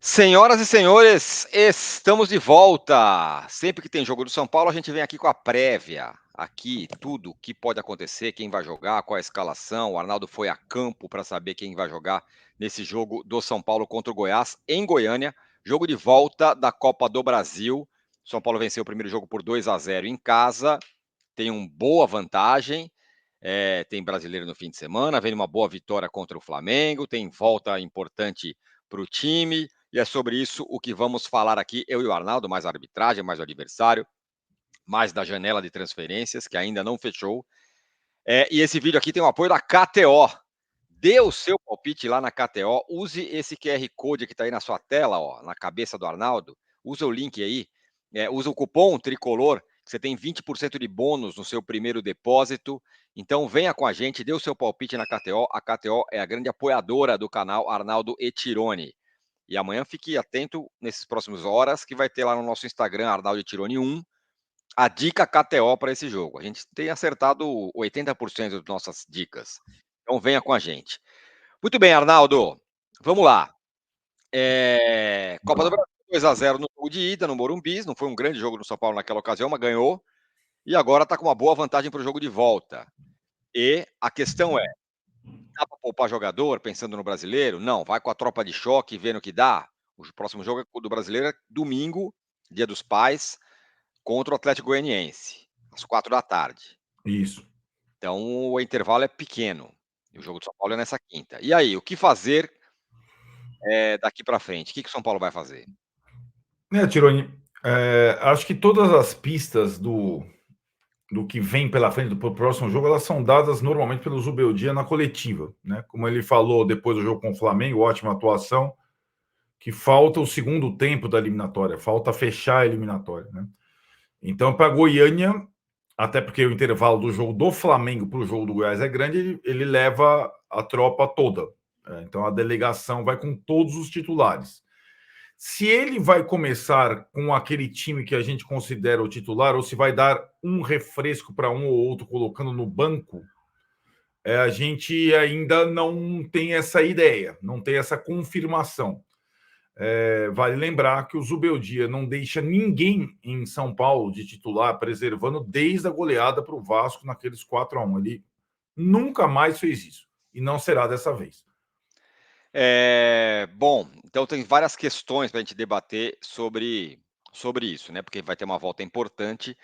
Senhoras e senhores, estamos de volta. Sempre que tem jogo do São Paulo, a gente vem aqui com a prévia. Aqui, tudo o que pode acontecer, quem vai jogar, qual a escalação. O Arnaldo foi a campo para saber quem vai jogar nesse jogo do São Paulo contra o Goiás, em Goiânia. Jogo de volta da Copa do Brasil. São Paulo venceu o primeiro jogo por 2-0 em casa. Tem uma boa vantagem. Tem brasileiro no fim de semana, vem uma boa vitória contra o Flamengo, tem volta importante para o time, e é sobre isso o que vamos falar aqui, eu e o Arnaldo, mais a arbitragem, mais o adversário, mais da janela de transferências, que ainda não fechou. E esse vídeo aqui tem o apoio da KTO. Dê o seu palpite lá na KTO, use esse QR Code que está aí na sua tela, ó, na cabeça do Arnaldo, usa o link aí, usa o cupom tricolor, que você tem 20% de bônus no seu primeiro depósito. Então venha com a gente, dê o seu palpite na KTO. A KTO é a grande apoiadora do canal Arnaldo e Tirone. E amanhã fique atento nesses próximos horas, que vai ter lá no nosso Instagram, Arnaldo e Tirone 1, a dica KTO para esse jogo. A gente tem acertado 80% das nossas dicas. Então venha com a gente. Muito bem, Arnaldo. Vamos lá. Copa do Brasil, 2-0 no jogo de ida, no Morumbi. Não foi um grande jogo no São Paulo naquela ocasião, mas ganhou. E agora está com uma boa vantagem para o jogo de volta. E a questão é, dá para poupar jogador pensando no brasileiro? Não, vai com a tropa de choque, vendo o que dá. O próximo jogo do brasileiro é domingo, Dia dos Pais, contra o Atlético Goianiense, às 4 da tarde. Isso. Então o intervalo é pequeno. E o jogo do São Paulo é nessa quinta. E aí, o que fazer daqui para frente? O que o São Paulo vai fazer? Tironi, acho que todas as pistas do que vem pela frente do próximo jogo, elas são dadas normalmente pelo Zubeldia na coletiva, né? Como ele falou depois do jogo com o Flamengo, ótima atuação, que falta o segundo tempo da eliminatória, falta fechar a eliminatória, né? Então, para Goiânia, até porque o intervalo do jogo do Flamengo para o jogo do Goiás é grande, ele leva a tropa toda. Então, a delegação vai com todos os titulares. Se ele vai começar com aquele time que a gente considera o titular, ou se vai dar um refresco para um ou outro colocando no banco, a gente ainda não tem essa ideia, não tem essa confirmação. Vale lembrar que o Zubeldia não deixa ninguém em São Paulo de titular, preservando desde a goleada para o Vasco naqueles 4-1. Ele nunca mais fez isso, e não será dessa vez. Bom, então tem várias questões para a gente debater sobre isso, né? Porque vai ter uma volta importante,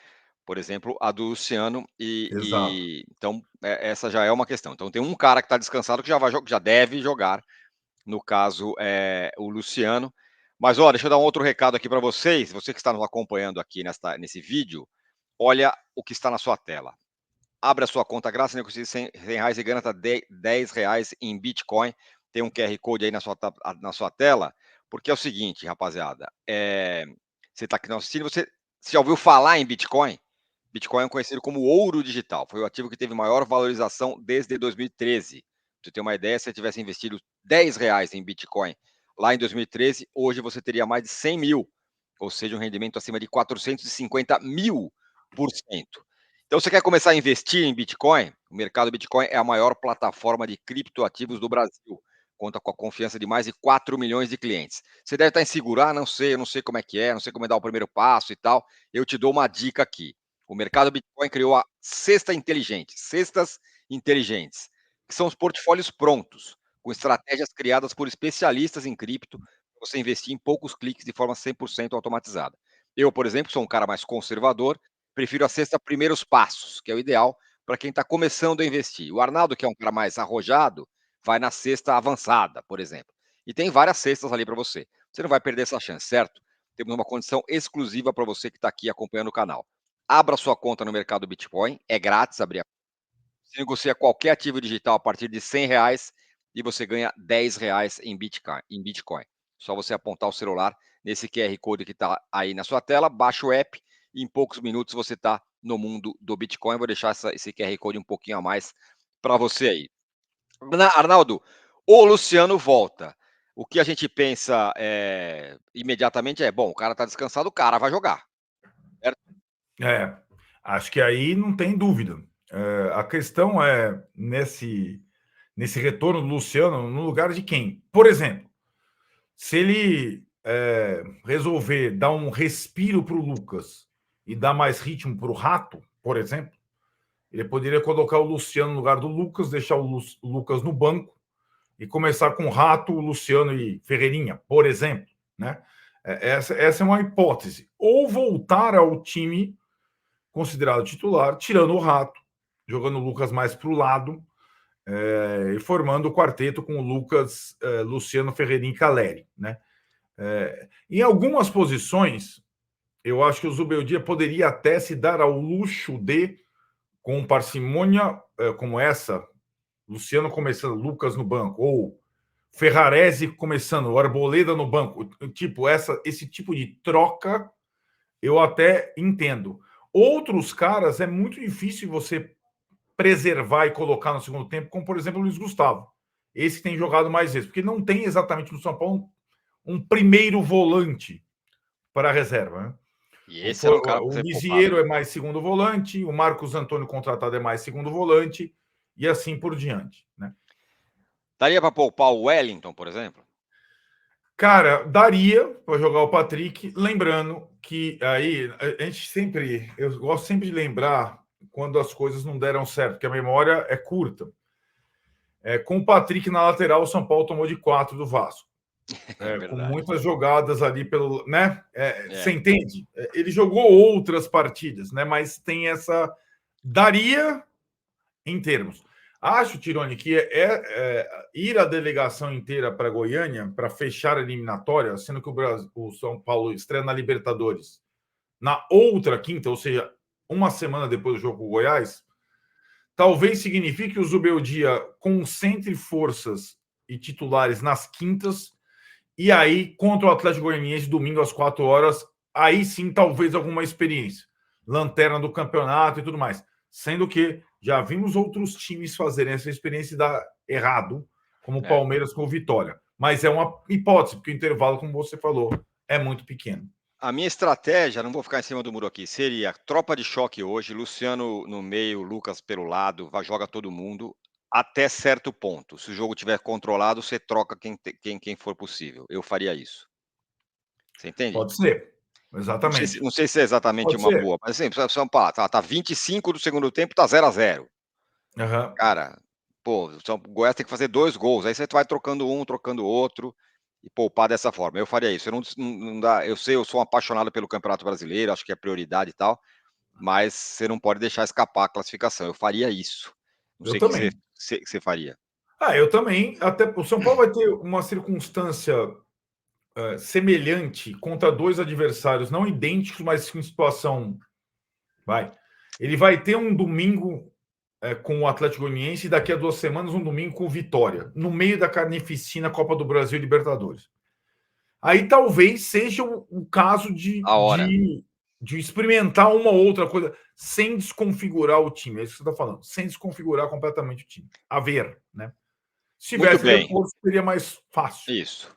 por exemplo, a do Luciano, Exato. então essa já é uma questão. Então tem um cara que está descansado que já deve jogar, no caso o Luciano. Mas olha, deixa eu dar um outro recado aqui para vocês. Você que está nos acompanhando aqui nesse vídeo, olha o que está na sua tela. Abre a sua conta grátis, negocie R$100 e ganha R$10 em Bitcoin. Tem um QR Code aí na sua tela, porque é o seguinte, rapaziada. Você está aqui nos assistindo, você já ouviu falar em Bitcoin? Bitcoin é conhecido como ouro digital. Foi o ativo que teve maior valorização desde 2013. Pra você ter uma ideia, se você tivesse investido R$10 em Bitcoin lá em 2013, hoje você teria mais de 100 mil, ou seja, um rendimento acima de 450 mil por cento. Então, você quer começar a investir em Bitcoin? O mercado Bitcoin é a maior plataforma de criptoativos do Brasil. Conta com a confiança de mais de 4 milhões de clientes. Você deve estar inseguro, não sei, eu não sei como é que é, não sei como é dar o primeiro passo e tal. Eu te dou uma dica aqui. O mercado Bitcoin criou a Cestas Inteligentes, que são os portfólios prontos, com estratégias criadas por especialistas em cripto, para você investir em poucos cliques de forma 100% automatizada. Eu, por exemplo, sou um cara mais conservador, prefiro a cesta primeiros passos, que é o ideal para quem está começando a investir. O Arnaldo, que é um cara mais arrojado, vai na cesta avançada, por exemplo. E tem várias cestas ali para você. Você não vai perder essa chance, certo? Temos uma condição exclusiva para você que está aqui acompanhando o canal. Abra sua conta no mercado Bitcoin, é grátis abrir a conta. Você negocia qualquer ativo digital a partir de R$100 e você ganha R$10 em Bitcoin. Só você apontar o celular nesse QR Code que está aí na sua tela, baixa o app e em poucos minutos você está no mundo do Bitcoin. Vou deixar esse QR Code um pouquinho a mais para você aí. Arnaldo, o Luciano volta. O que a gente pensa imediatamente bom, o cara está descansado, o cara vai jogar. Certo? Acho que aí não tem dúvida. A questão é nesse retorno do Luciano, no lugar de quem? Por exemplo, se ele resolver dar um respiro para o Lucas e dar mais ritmo para o Rato, por exemplo, ele poderia colocar o Luciano no lugar do Lucas, deixar o Lucas no banco e começar com o Rato, o Luciano e Ferreirinha, por exemplo, né? Essa é uma hipótese. Ou voltar ao time considerado titular, tirando o Rato, jogando o Lucas mais para o lado, e formando o quarteto com o Lucas, Luciano, Ferreirinha e Caleri, né? Em algumas posições, eu acho que o Zubeldia poderia até se dar ao luxo de, com parcimônia como essa, Luciano começando, Lucas no banco, ou Ferrarese começando, o Arboleda no banco, tipo, esse tipo de troca, eu até entendo. Outros caras é muito difícil você preservar e colocar no segundo tempo, como, por exemplo, o Luiz Gustavo. Esse que tem jogado mais vezes, porque não tem exatamente no São Paulo um primeiro volante para a reserva, né? E esse era um cara para O ser poupado, Lisieiro né? é mais segundo volante, o Marcos Antônio contratado é mais segundo volante, e assim por diante, né? Daria para poupar o Wellington, por exemplo? Cara, daria para jogar o Patrick, lembrando que aí a gente sempre, eu gosto sempre de lembrar quando as coisas não deram certo, porque a memória é curta. Com o Patrick na lateral, o São Paulo tomou de 4 do Vasco. É Com verdade. muitas jogadas ali pelo, né? Você É. entende? Ele jogou outras partidas, né? Mas tem essa daria em termos. Acho, Tironi, que ir a delegação inteira para Goiânia para fechar a eliminatória, sendo que o São Paulo estreia na Libertadores na outra quinta, ou seja, uma semana depois do jogo com o Goiás, talvez signifique que o Zubeldia concentre forças e titulares nas quintas e aí, contra o Atlético Goianiense, domingo às 4 horas, aí sim, talvez alguma experiência. Lanterna do campeonato e tudo mais. Sendo que já vimos outros times fazerem essa experiência e dar errado, como o É. Palmeiras com o Vitória. Mas é uma hipótese, porque o intervalo, como você falou, é muito pequeno. A minha estratégia, não vou ficar em cima do muro aqui, seria tropa de choque hoje, Luciano no meio, Lucas pelo lado, joga todo mundo até certo ponto. Se o jogo tiver controlado, você troca quem for possível. Eu faria isso. Você entende? Pode ser. Exatamente. Não sei se é exatamente Pode uma ser. boa, mas assim, São Paulo tá 25 do segundo tempo, tá 0-0. Uhum. Cara, pô, o Goiás tem que fazer 2 gols, aí você vai trocando um, trocando outro e poupar dessa forma. Eu faria isso. Eu não dá, eu sei, eu sou um apaixonado pelo Campeonato Brasileiro, acho que é prioridade e tal, mas você não pode deixar escapar a classificação. Eu faria isso. Não Eu sei o que também. você faria. Eu também. Até o São Paulo vai ter uma circunstância semelhante contra dois adversários não idênticos, mas em situação. Ele vai ter um domingo com o Atlético Goianiense e daqui a 2 semanas um domingo com o Vitória, no meio da carnificina Copa do Brasil e Libertadores. Aí talvez seja o caso A hora. de experimentar uma outra coisa sem desconfigurar o time. É isso que você está falando, sem desconfigurar completamente o time. A ver, né? Se Muito tivesse bem. reforço, seria mais fácil. Isso.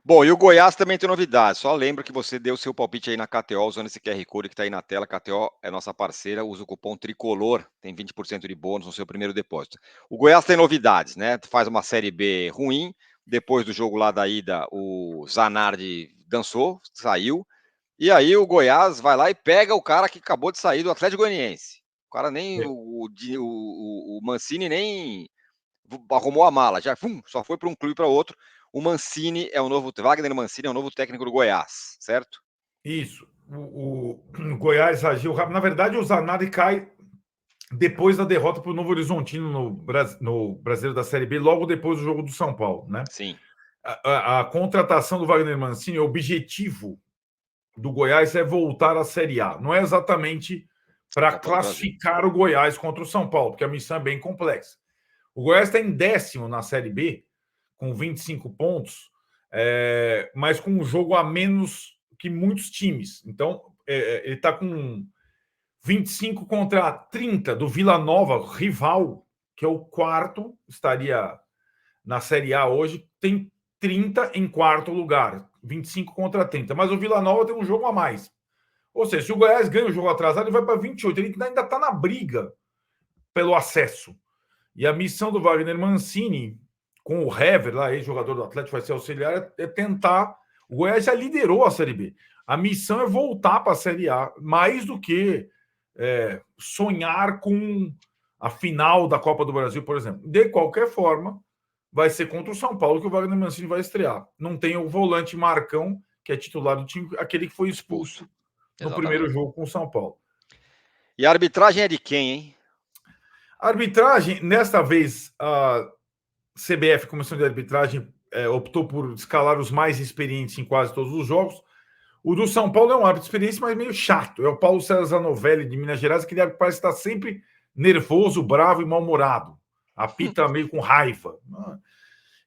Bom, e o Goiás também tem novidade. Só lembra que você deu seu palpite aí na KTO, usando esse QR Code que está aí na tela. KTO é nossa parceira, usa o cupom TRICOLOR, tem 20% de bônus no seu primeiro depósito. O Goiás tem novidades, né? Faz uma Série B ruim, depois do jogo lá da ida, o Zanardi dançou, saiu, e aí o Goiás vai lá e pega o cara que acabou de sair do Atlético Goianiense. O cara nem, o Mancini nem arrumou a mala, já só foi para um clube para outro. O Mancini é o novo, Wagner Mancini é o novo técnico do Goiás, certo? Isso. O Goiás agiu rápido. Na verdade, o Zanardi cai depois da derrota para o Novo Horizontino no Brasileiro da Série B, logo depois do jogo do São Paulo, né? Sim. A contratação do Wagner Mancini, o objetivo do Goiás é voltar à Série A. Não é exatamente para Copa do Brasil. classificar o Goiás contra o São Paulo, porque a missão é bem complexa. O Goiás está em 10º na Série B, com 25 pontos, mas com um jogo a menos que muitos times. Então, ele está com 25 contra 30 do Vila Nova, rival, que é o quarto, estaria na Série A hoje, tem 30 em quarto lugar, 25 contra 30. Mas o Vila Nova tem um jogo a mais. Ou seja, se o Goiás ganha o jogo atrasado, ele vai para 28. Ele ainda está na briga pelo acesso. E a missão do Wagner Mancini, com o Hever, lá, ex-jogador do Atlético, vai ser auxiliar, é tentar O Goiás já liderou a Série B. A missão é voltar para a Série A, mais do que sonhar com a final da Copa do Brasil, por exemplo. De qualquer forma, vai ser contra o São Paulo que o Wagner Mancini vai estrear. Não tem o volante Marcão, que é titular do time, aquele que foi expulso no primeiro Exatamente. jogo com o São Paulo. E a arbitragem é de quem, hein? A arbitragem, nesta vez, a CBF, Comissão de Arbitragem, optou por escalar os mais experientes em quase todos os jogos. O do São Paulo é um árbitro experiência, mas meio chato. É o Paulo César Novelli, de Minas Gerais, que parece estar sempre nervoso, bravo e mal-humorado. Apita meio com raiva.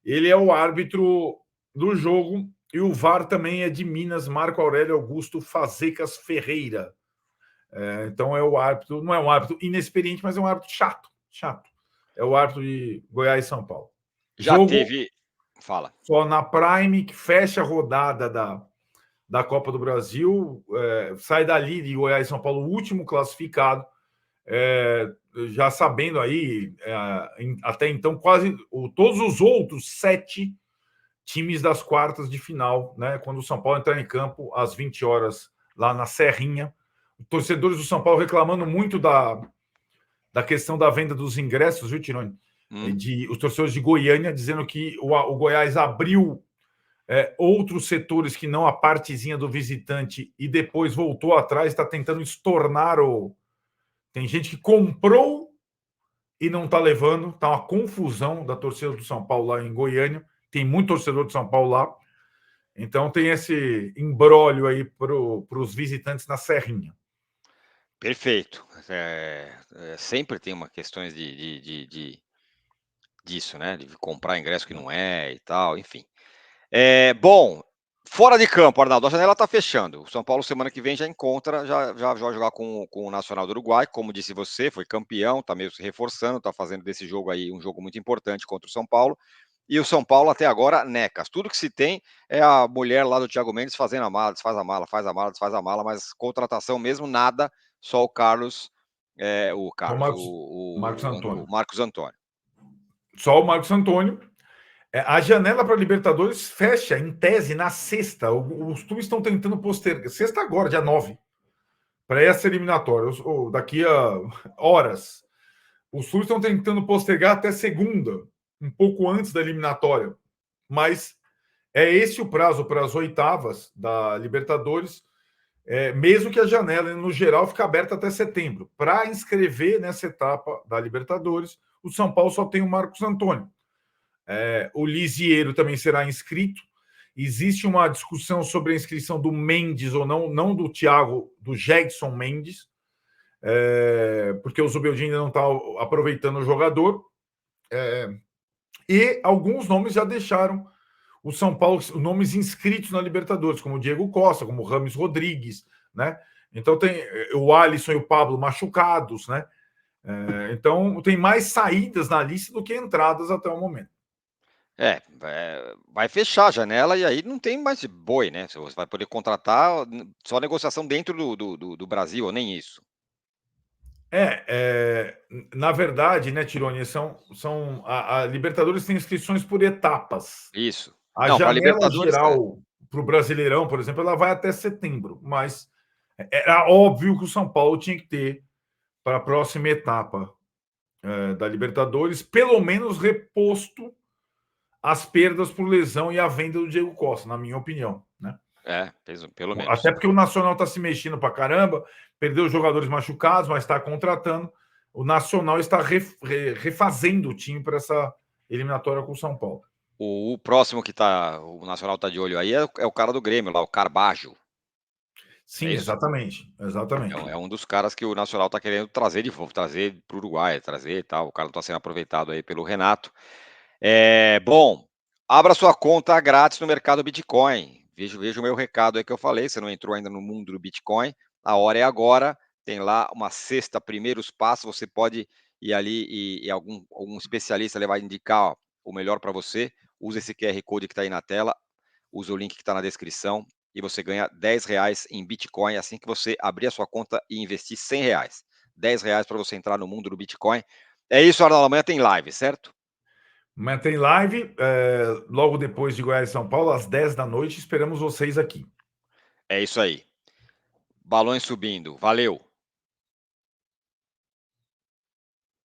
Ele é o árbitro do jogo e o VAR também é de Minas, Marco Aurélio Augusto Fazecas Ferreira. Então é o árbitro, não é um árbitro inexperiente, mas é um árbitro chato. É o árbitro de Goiás e São Paulo. Já Jogo teve. Fala. só na Prime, que fecha a rodada da Copa do Brasil, sai dali de Goiás e São Paulo, o último classificado, já sabendo aí, até então, todos os outros 7 times das quartas de final, né? Quando o São Paulo entrar em campo às 20 horas lá na Serrinha. Torcedores do São Paulo reclamando muito da questão da venda dos ingressos, viu, Tironi? Os torcedores de Goiânia dizendo que o Goiás abriu outros setores que não a partezinha do visitante e depois voltou atrás, está tentando estornar o. Tem gente que comprou e não está levando, está uma confusão da torcida do São Paulo lá em Goiânia. Tem muito torcedor de São Paulo lá. Então tem esse imbróglio aí para os visitantes na Serrinha. Perfeito. Sempre tem uma questões disso, né? De comprar ingresso que não é e tal, enfim. Bom, fora de campo, Arnaldo, a janela está fechando. O São Paulo, semana que vem, já encontra, já vai jogar com o Nacional do Uruguai. Como disse você, foi campeão, está meio se reforçando, está fazendo desse jogo aí um jogo muito importante contra o São Paulo. E o São Paulo, até agora, necas. Tudo que se tem é a mulher lá do Thiago Mendes fazendo a mala, desfaz a mala, faz a mala, desfaz a mala, mas contratação mesmo, nada, só o Carlos, Marcos o Antônio. Marcos Antônio. Só o Marcos Antônio. A janela para Libertadores fecha, em tese, na sexta. Os clubes estão tentando postergar. Sexta agora, dia 9, para essa eliminatória, ou daqui a horas. Os clubes estão tentando postergar até segunda, um pouco antes da eliminatória. Mas é esse o prazo para as oitavas da Libertadores, mesmo que a janela, no geral, fique aberta até setembro. Para inscrever nessa etapa da Libertadores, o São Paulo só tem o Marcos Antônio. O Lisieiro também será inscrito. Existe uma discussão sobre a inscrição do Mendes ou não do Thiago, do Jegson Mendes, porque o Zubeldia ainda não está aproveitando o jogador. E alguns nomes já deixaram o São Paulo, nomes inscritos na Libertadores, como o Diego Costa, como o Rames Rodrigues, né? Então tem o Alisson e o Pablo machucados, né? Então tem mais saídas na lista do que entradas até o momento. Vai fechar a janela e aí não tem mais boi, né? Você vai poder contratar só negociação dentro do Brasil, ou nem isso. Na verdade, né, Tironi, a Libertadores tem inscrições por etapas. Isso. A Não, para janela Libertadores geral para o Brasileirão, por exemplo, ela vai até setembro, mas era óbvio que o São Paulo tinha que ter para a próxima etapa da Libertadores, pelo menos reposto as perdas por lesão e a venda do Diego Costa, na minha opinião, né? Pelo menos. Até porque o Nacional está se mexendo para caramba, perdeu os jogadores machucados, mas está contratando. O Nacional está refazendo o time para essa eliminatória com o São Paulo. O próximo que o Nacional está de olho aí é o cara do Grêmio lá, o Carbajo. Sim, exatamente. É um dos caras que o Nacional está querendo trazer de volta, trazer para o Uruguai, trazer e tal. O cara está sendo aproveitado aí pelo Renato. Bom, abra sua conta grátis no mercado Bitcoin. Veja o meu recado aí que eu falei. Você não entrou ainda no mundo do Bitcoin. A hora é agora. Tem lá uma cesta, primeiros passos. Você pode ir ali e algum especialista vai indicar o melhor para você. Usa esse QR Code que está aí na tela. Usa o link que está na descrição. E você ganha R$10 em Bitcoin assim que você abrir a sua conta e investir R$100. R$10 para você entrar no mundo do Bitcoin. É isso, Arnaldo. Amanhã tem live, certo? Amanhã tem live, logo depois de Goiás e São Paulo, às 10 da noite. Esperamos vocês aqui. É isso aí. Balões subindo. Valeu!